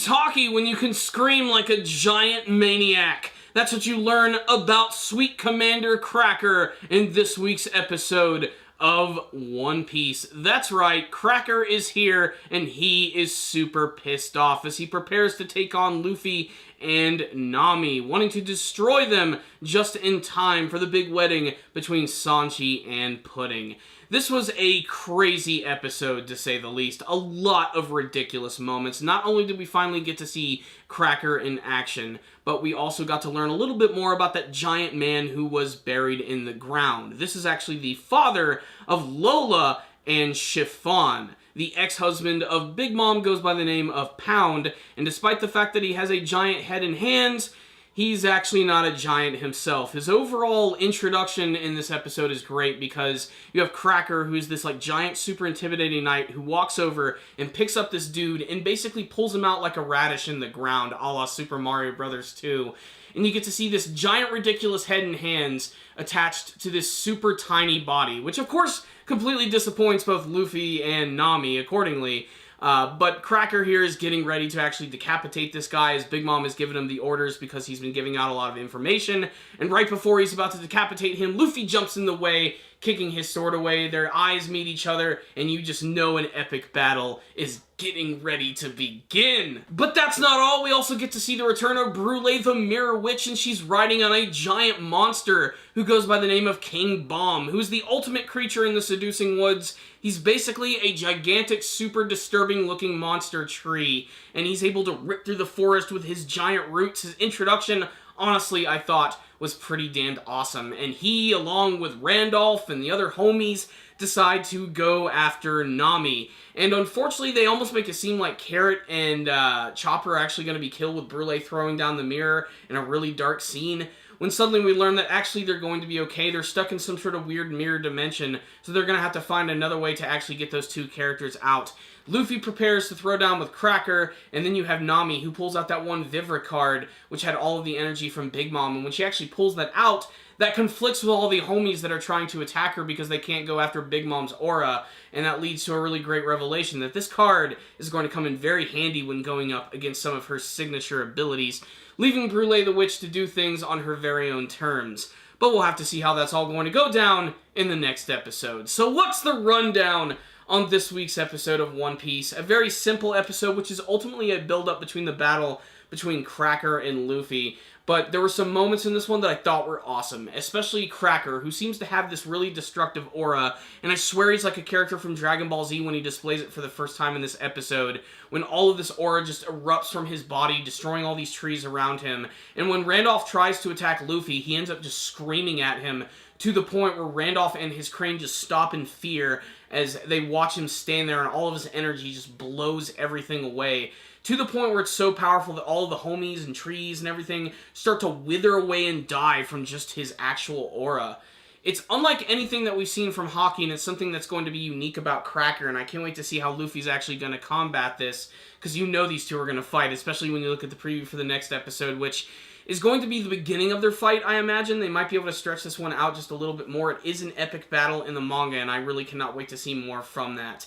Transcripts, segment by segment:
walkie-talkie when you can scream like a giant maniac? That's what you learn about Sweet Commander Cracker in this week's episode of One Piece. That's right, Cracker is here, and he is super pissed off as he prepares to take on Luffy and Nami, wanting to destroy them just in time for the big wedding between Sanji and Pudding. This was a crazy episode, to say the least. A lot of ridiculous moments. Not only did we finally get to see Cracker in action, but we also got to learn a little bit more about that giant man who was buried in the ground. This is actually the father of Lola and Chiffon. The ex-husband of Big Mom goes by the name of Pound, and despite the fact that he has a giant head and hands, he's actually not a giant himself. His overall introduction in this episode is great because you have Cracker, who's this like giant, super intimidating knight who walks over and picks up this dude and basically pulls him out like a radish in the ground, a la Super Mario Bros. 2. And you get to see this giant, ridiculous head and hands attached to this super tiny body, which of course completely disappoints both Luffy and Nami accordingly. But Cracker here is getting ready to actually decapitate this guy as Big Mom has given him the orders because he's been giving out a lot of information. And right before he's about to decapitate him, Luffy jumps in the way, kicking his sword away. Their eyes meet each other, and you just know an epic battle is getting ready to begin. But that's not all. We also get to see the return of Brule the Mirror Witch, and she's riding on a giant monster who goes by the name of King Bomb, who's the ultimate creature in the Seducing Woods. He's basically a gigantic, super disturbing looking monster tree, and he's able to rip through the forest with his giant roots. His introduction, honestly, I thought was pretty damned awesome, and he, along with Randolph and the other homies, decide to go after Nami. And unfortunately, they almost make it seem like Carrot and Chopper are actually going to be killed with Brule throwing down the mirror in a really dark scene, when suddenly we learn that actually they're going to be okay. They're stuck in some sort of weird mirror dimension, so they're going to have to find another way to actually get those two characters out. Luffy prepares to throw down with Cracker, and then you have Nami, who pulls out that one Vivre card, which had all of the energy from Big Mom, and when she actually pulls that out, that conflicts with all the homies that are trying to attack her because they can't go after Big Mom's aura, and that leads to a really great revelation that this card is going to come in very handy when going up against some of her signature abilities, leaving Brule the Witch to do things on her very own terms. But we'll have to see how that's all going to go down in the next episode. So what's the rundown on this week's episode of One Piece? A very simple episode, which is ultimately a build-up between the battle between Cracker and Luffy. But there were some moments in this one that I thought were awesome, especially Cracker, who seems to have this really destructive aura, and I swear he's like a character from Dragon Ball Z when he displays it for the first time in this episode, when all of this aura just erupts from his body, destroying all these trees around him. And when Randolph tries to attack Luffy, he ends up just screaming at him, to the point where Randolph and his crane just stop in fear as they watch him stand there, and all of his energy just blows everything away, to the point where it's so powerful that all of the homies and trees and everything start to wither away and die from just his actual aura. It's unlike anything that we've seen from Haki, and it's something that's going to be unique about Cracker, and I can't wait to see how Luffy's actually going to combat this, because you know these two are going to fight, especially when you look at the preview for the next episode, which is going to be the beginning of their fight, I imagine. They might be able to stretch this one out just a little bit more. It is an epic battle in the manga, and I really cannot wait to see more from that.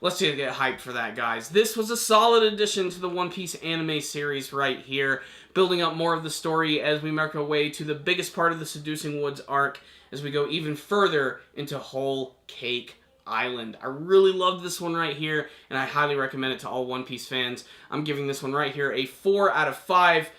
Let's just get hyped for that, guys. This was a solid addition to the One Piece anime series right here, building up more of the story as we make our way to the biggest part of the Seducing Woods arc, as we go even further into Whole Cake Island. I really loved this one right here, and I highly recommend it to all One Piece fans. I'm giving this one right here a 4 out of 5.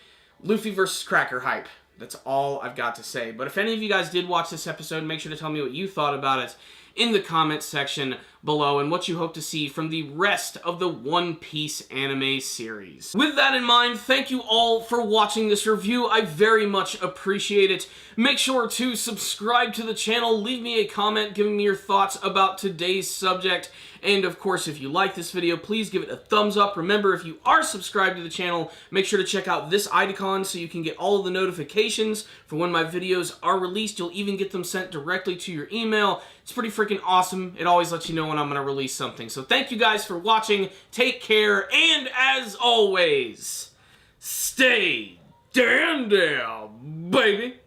Luffy versus Cracker hype. That's all I've got to say. But if any of you guys did watch this episode, make sure to tell me what you thought about it in the comments section below, and what you hope to see from the rest of the One Piece anime series. With that in mind, thank you all for watching this review. I very much appreciate it. Make sure to subscribe to the channel, leave me a comment giving me your thoughts about today's subject, and of course, if you like this video, please give it a thumbs up. Remember, if you are subscribed to the channel, make sure to check out this icon so you can get all of the notifications for when my videos are released. You'll even get them sent directly to your email. It's pretty freaking awesome. It always lets you know when I'm going to release something. So thank you guys for watching. Take care, and as always, stay damn, baby.